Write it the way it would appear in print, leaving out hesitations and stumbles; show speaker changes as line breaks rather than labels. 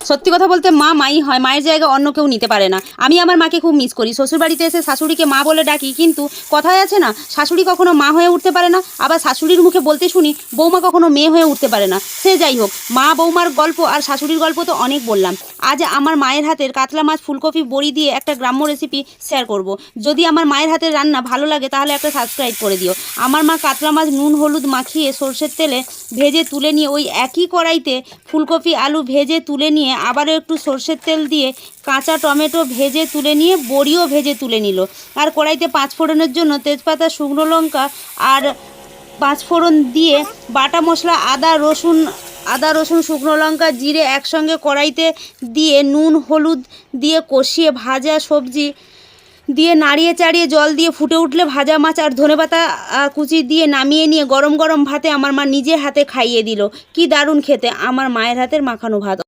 সত্যি কথা বলতে মা মাই হয়, মায়ের জায়গা অন্য কেউ নিতে পারে না। আমি আমার মাকে খুব মিস করি। শ্বশুরবাড়িতে এসে শাশুড়িকে মা বলে ডাকি, কিন্তু কথায় আছে না, শাশুড়ি কখনো মা হয়ে উঠতে পারে না, আবার শাশুড়ির মুখে বলতে শুনি বৌমা কখনো মেয়ে হয়ে উঠতে পারে না। সে যাই হোক, মা বৌমার গল্প আর শাশুড়ির গল্প তো অনেক বললাম। আজ আমার মায়ের হাতের কাতলা মাছ ফুলকপি বড়ি দিয়ে একটা গ্রাম্য রেসিপি শেয়ার করব। যদি আমার মায়ের হাতের রান্না ভালো লাগে তাহলে একটা সাবস্ক্রাইব করে দিও। আমার মা কাতলা মাছ নুন হলুদ মাখিয়ে সর্ষের তেলে ভেজে তুলে নিয়ে ওই একই কড়াইতে ফুলকপি আলু ভেজে তুলে নিয়ে আবারও একটু সর্ষের তেল দিয়ে কাঁচা টমেটো ভেজে তুলে নিয়ে বড়িও ভেজে তুলে নিল। আর কড়াইতে পাঁচফোড়নের জন্য তেজপাতা, শুকনো লঙ্কা আর পাঁচফোড়ন দিয়ে বাটা মশলা আদা রসুন শুকনো লঙ্কা জিরে একসঙ্গে কড়াইতে দিয়ে নুন হলুদ দিয়ে কষিয়ে ভাজা সবজি দিয়ে নাড়িয়ে চাড়িয়ে জল দিয়ে ফুটে উঠলে ভাজা মাছ আর ধনেপাতা কুচি দিয়ে নামিয়ে নিয়ে গরম গরম ভাতে আমার মা নিজের হাতে খাইয়ে দিল। কি দারুণ খেতে আমার মায়ের হাতের মাখানো ভাত।